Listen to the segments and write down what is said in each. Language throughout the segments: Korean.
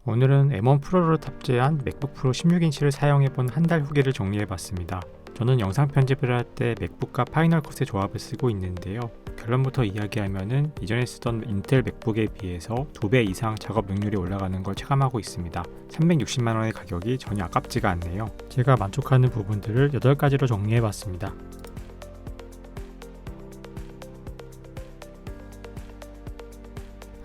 오늘은 M1 프로를 탑재한 맥북 프로 16인치를 사용해본 한 달 후기를 정리해봤습니다. 저는 영상 편집을 할 때 맥북과 파이널 컷의 조합을 쓰고 있는데요. 결론부터 이야기하면은 이전에 쓰던 인텔 맥북에 비해서 2배 이상 작업 능률이 올라가는 걸 체감하고 있습니다. 360만원의 가격이 전혀 아깝지가 않네요. 제가 만족하는 부분들을 8가지로 정리해봤습니다.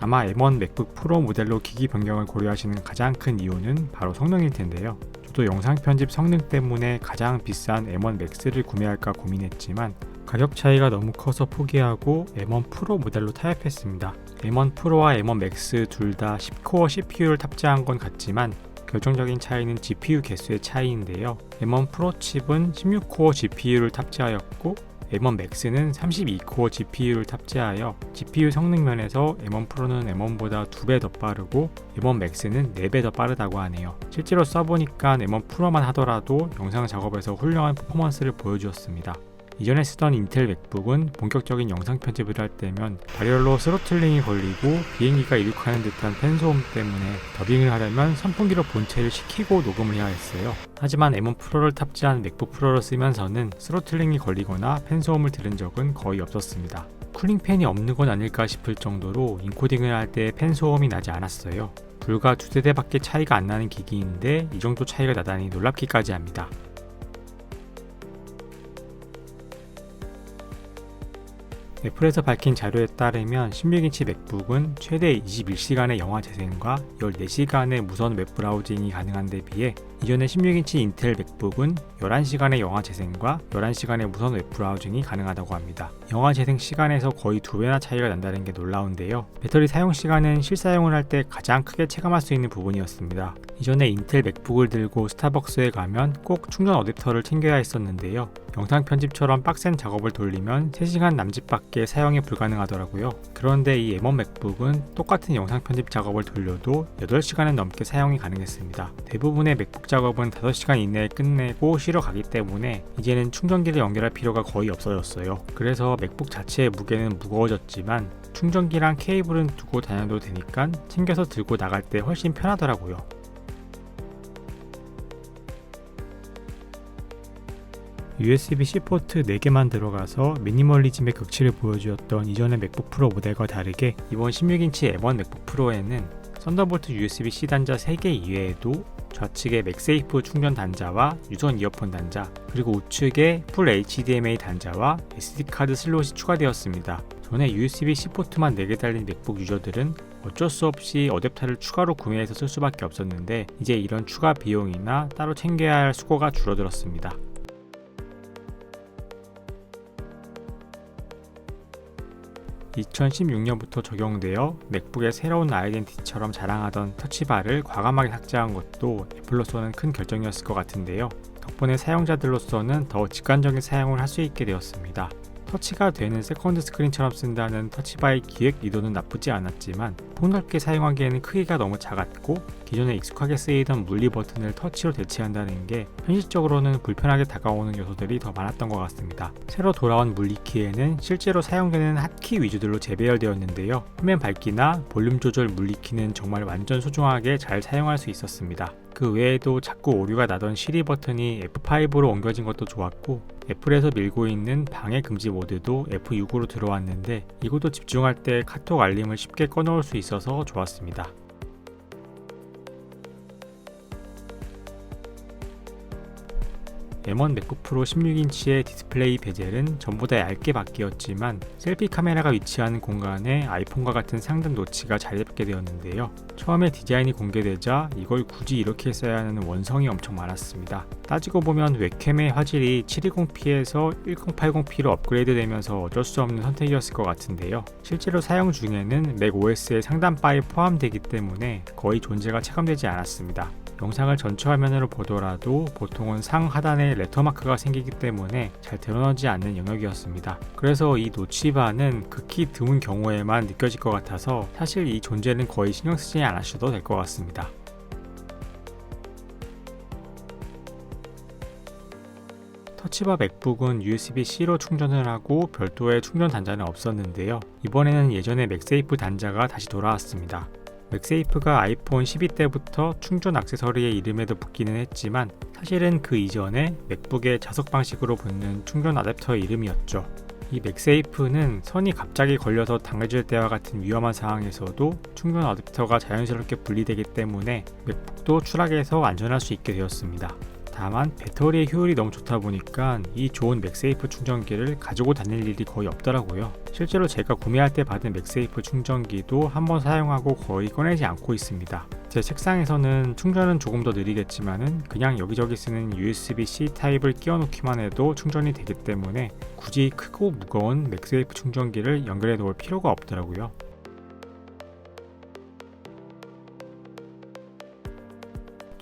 아마 M1 맥북 프로 모델로 기기 변경을 고려하시는 가장 큰 이유는 바로 성능일 텐데요. 저도 영상 편집 성능 때문에 가장 비싼 M1 맥스를 구매할까 고민했지만 가격 차이가 너무 커서 포기하고 M1 프로 모델로 타협했습니다. M1 프로와 M1 맥스 둘 다 10코어 CPU를 탑재한 건 같지만 결정적인 차이는 GPU 개수의 차이인데요. M1 프로 칩은 16코어 GPU를 탑재하였고 M1 맥스는 32코어 GPU를 탑재하여 GPU 성능 면에서 M1 프로는 M1보다 2배 더 빠르고 M1 맥스는 4배 더 빠르다고 하네요. 실제로 써보니까 M1 프로만 하더라도 영상 작업에서 훌륭한 퍼포먼스를 보여주었습니다. 이전에 쓰던 인텔 맥북은 본격적인 영상 편집을 할 때면 발열로 스로틀링이 걸리고 비행기가 이륙하는 듯한 팬소음 때문에 더빙을 하려면 선풍기로 본체를 식히고 녹음을 해야 했어요. 하지만 M1 프로를 탑재한 맥북 프로를 쓰면서는 스로틀링이 걸리거나 팬소음을 들은 적은 거의 없었습니다. 쿨링팬이 없는 건 아닐까 싶을 정도로 인코딩을 할 때 팬소음이 나지 않았어요. 불과 2세대밖에 차이가 안 나는 기기인데 이 정도 차이가 나다니 놀랍기까지 합니다. 애플에서 밝힌 자료에 따르면 16인치 맥북은 최대 21시간의 영화 재생과 14시간의 무선 웹 브라우징이 가능한 데 비해 이전의 16인치 인텔 맥북은 11시간의 영화 재생과 11시간의 무선 웹 브라우징이 가능하다고 합니다. 영화 재생 시간에서 거의 2배나 차이가 난다는 게 놀라운데요. 배터리 사용 시간은 실사용을 할 때 가장 크게 체감할 수 있는 부분이었습니다. 이전에 인텔 맥북을 들고 스타벅스에 가면 꼭 충전 어댑터를 챙겨야 했었는데요. 영상 편집처럼 빡센 작업을 돌리면 3시간 남짓밖에 사용이 불가능하더라고요. 그런데 이 M1 맥북은 똑같은 영상 편집 작업을 돌려도 8시간은 넘게 사용이 가능했습니다. 대부분의 맥북 작업은 5시간 이내에 끝내고 쉬러 가기 때문에 이제는 충전기를 연결할 필요가 거의 없어졌어요. 그래서 맥북 자체의 무게는 무거워졌지만 충전기랑 케이블은 두고 다녀도 되니까 챙겨서 들고 나갈 때 훨씬 편하더라고요. USB-C 포트 4개만 들어가서 미니멀리즘의 극치를 보여주었던 이전의 맥북 프로 모델과 다르게 이번 16인치 M1 맥북 프로에는 썬더볼트 USB-C 단자 3개 이외에도 좌측에 맥세이프 충전 단자와 유선 이어폰 단자, 그리고 우측에 풀 HDMI 단자와 SD카드 슬롯이 추가되었습니다. 전에 USB-C 포트만 4개 달린 맥북 유저들은 어쩔 수 없이 어댑터를 추가로 구매해서 쓸 수밖에 없었는데 이제 이런 추가 비용이나 따로 챙겨야 할 수고가 줄어들었습니다. 2016년부터 적용되어 맥북의 새로운 아이덴티티처럼 자랑하던 터치바를 과감하게 삭제한 것도 애플로서는 큰 결정이었을 것 같은데요. 덕분에 사용자들로서는 더 직관적인 사용을 할 수 있게 되었습니다. 터치가 되는 세컨드 스크린처럼 쓴다는 터치바의 기획 의도는 나쁘지 않았지만 폭넓게 사용하기에는 크기가 너무 작았고 기존에 익숙하게 쓰이던 물리 버튼을 터치로 대체한다는 게 현실적으로는 불편하게 다가오는 요소들이 더 많았던 것 같습니다. 새로 돌아온 물리키에는 실제로 사용되는 핫키 위주들로 재배열되었는데요. 화면 밝기나 볼륨 조절 물리키는 정말 완전 소중하게 잘 사용할 수 있었습니다. 그 외에도 자꾸 오류가 나던 시리 버튼이 F5로 옮겨진 것도 좋았고 애플에서 밀고 있는 방해 금지 모드도 F6으로 들어왔는데 이것도 집중할 때 카톡 알림을 쉽게 꺼놓을 수 있어서 좋았습니다. M1 맥북 프로 16인치의 디스플레이 베젤은 전보다 얇게 바뀌었지만 셀피 카메라가 위치하는 공간에 아이폰과 같은 상단 노치가 자리 잡게 되었는데요. 처음에 디자인이 공개되자 이걸 굳이 이렇게 써야 하는 원성이 엄청 많았습니다. 따지고 보면 웹캠의 화질이 720p에서 1080p로 업그레이드 되면서 어쩔 수 없는 선택이었을 것 같은데요. 실제로 사용 중에는 맥OS의 상단 바에 포함되기 때문에 거의 존재가 체감되지 않았습니다. 영상을 전체 화면으로 보더라도 보통은 상하단에 레터마크가 생기기 때문에 잘 드러나지 않는 영역이었습니다. 그래서 이 노치바는 극히 드문 경우에만 느껴질 것 같아서 사실 이 존재는 거의 신경 쓰지 않으셔도 될 것 같습니다. 터치바 맥북은 USB-C로 충전을 하고 별도의 충전 단자는 없었는데요. 이번에는 예전의 맥세이프 단자가 다시 돌아왔습니다. 맥세이프가 아이폰 12 때부터 충전 액세서리의 이름에도 붙기는 했지만 사실은 그 이전에 맥북의 자석 방식으로 붙는 충전 어댑터의 이름이었죠. 이 맥세이프는 선이 갑자기 걸려서 당해질 때와 같은 위험한 상황에서도 충전 어댑터가 자연스럽게 분리되기 때문에 맥북도 추락해서 안전할 수 있게 되었습니다. 다만 배터리의 효율이 너무 좋다 보니까 이 좋은 맥세이프 충전기를 가지고 다닐 일이 거의 없더라고요. 실제로 제가 구매할 때 받은 맥세이프 충전기도 한번 사용하고 거의 꺼내지 않고 있습니다. 제 책상에서는 충전은 조금 더 느리겠지만은 그냥 여기저기 쓰는 USB-C 타입을 끼워 놓기만 해도 충전이 되기 때문에 굳이 크고 무거운 맥세이프 충전기를 연결해 놓을 필요가 없더라고요.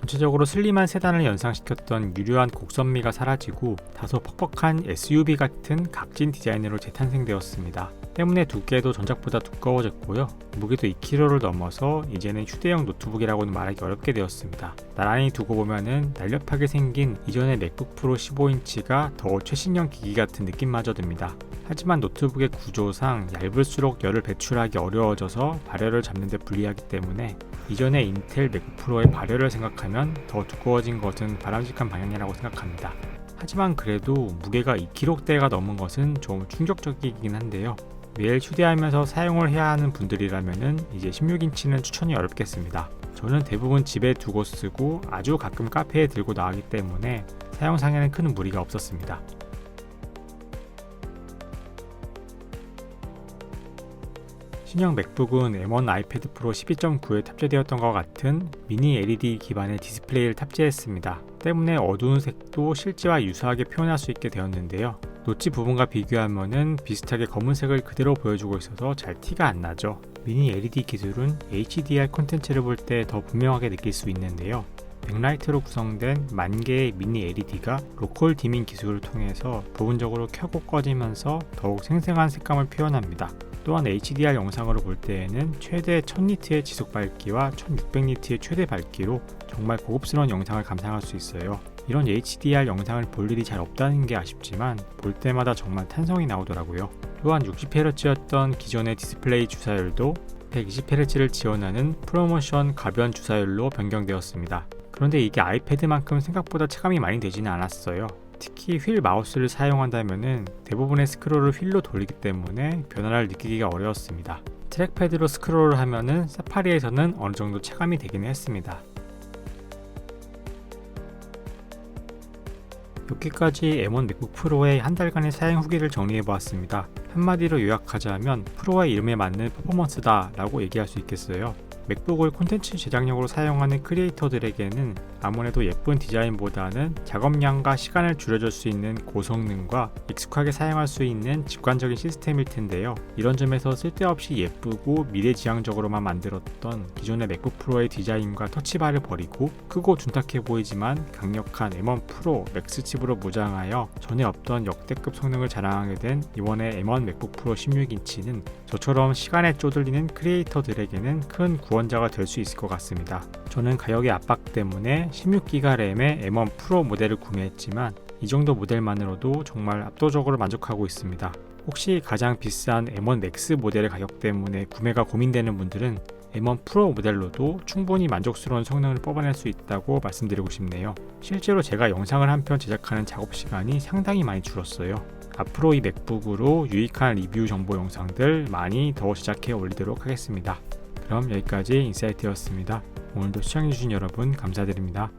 전체적으로 슬림한 세단을 연상시켰던 유려한 곡선미가 사라지고 다소 퍽퍽한 SUV 같은 각진 디자인으로 재탄생되었습니다. 때문에 두께도 전작보다 두꺼워졌고요. 무게도 2kg를 넘어서 이제는 휴대용 노트북이라고는 말하기 어렵게 되었습니다. 나란히 두고 보면은 날렵하게 생긴 이전의 맥북 프로 15인치가 더 최신형 기기 같은 느낌마저 듭니다. 하지만 노트북의 구조상 얇을수록 열을 배출하기 어려워져서 발열을 잡는 데 불리하기 때문에 이전의 인텔 맥북 프로의 발열을 생각하면 더 두꺼워진 것은 바람직한 방향이라고 생각합니다. 하지만 그래도 무게가 2kg대가 넘은 것은 좀 충격적이긴 한데요. 매일 휴대하면서 사용을 해야 하는 분들이라면 이제 16인치는 추천이 어렵겠습니다. 저는 대부분 집에 두고 쓰고 아주 가끔 카페에 들고 나가기 때문에 사용상에는 큰 무리가 없었습니다. 신형 맥북은 M1 아이패드 프로 12.9에 탑재되었던 것 같은 미니 LED 기반의 디스플레이를 탑재했습니다. 때문에 어두운 색도 실제와 유사하게 표현할 수 있게 되었는데요. 노치 부분과 비교하면 비슷하게 검은색을 그대로 보여주고 있어서 잘 티가 안 나죠. 미니 LED 기술은 HDR 콘텐츠를 볼 때 더 분명하게 느낄 수 있는데요. 백라이트로 구성된 만 개의 미니 LED가 로컬 디밍 기술을 통해서 부분적으로 켜고 꺼지면서 더욱 생생한 색감을 표현합니다. 또한 HDR 영상으로 볼 때에는 최대 1000니트의 지속 밝기와 1600니트의 최대 밝기로 정말 고급스러운 영상을 감상할 수 있어요. 이런 HDR 영상을 볼 일이 잘 없다는 게 아쉽지만 볼 때마다 정말 탄성이 나오더라고요. 또한 60Hz였던 기존의 디스플레이 주사율도 120Hz를 지원하는 프로모션 가변 주사율로 변경되었습니다. 그런데 이게 아이패드만큼 생각보다 체감이 많이 되지는 않았어요. 특히 휠 마우스를 사용한다면 대부분의 스크롤을 휠로 돌리기 때문에 변화를 느끼기가 어려웠습니다. 트랙패드로 스크롤을 하면은 사파리에서는 어느 정도 체감이 되기는 했습니다. 여기까지 M1 맥북 프로의 한 달간의 사용 후기를 정리해보았습니다. 한마디로 요약하자면 프로의 이름에 맞는 퍼포먼스다 라고 얘기할 수 있겠어요. 맥북을 콘텐츠 제작용으로 사용하는 크리에이터들에게는 아무래도 예쁜 디자인보다는 작업량과 시간을 줄여줄 수 있는 고성능과 익숙하게 사용할 수 있는 직관적인 시스템일 텐데요. 이런 점에서 쓸데없이 예쁘고 미래지향적으로만 만들었던 기존의 맥북 프로의 디자인과 터치바를 버리고 크고 둔탁해 보이지만 강력한 M1 프로 맥스 칩으로 무장하여 전에 없던 역대급 성능을 자랑하게 된 이번에 M1 맥북 프로 16인치는 저처럼 시간에 쪼들리는 크리에이터들에게는 큰 구원자가 될 수 있을 것 같습니다. 저는 가격의 압박 때문에 16기가 램의 M1 프로 모델을 구매했지만 이 정도 모델만으로도 정말 압도적으로 만족하고 있습니다. 혹시 가장 비싼 M1 맥스 모델의 가격 때문에 구매가 고민되는 분들은 M1 프로 모델로도 충분히 만족스러운 성능을 뽑아낼 수 있다고 말씀드리고 싶네요. 실제로 제가 영상을 한 편 제작하는 작업 시간이 상당히 많이 줄었어요. 앞으로 이 맥북으로 유익한 리뷰 정보 영상들 많이 더 제작해 올리도록 하겠습니다. 그럼 여기까지 인사이트였습니다. 오늘도 시청해주신 여러분 감사드립니다.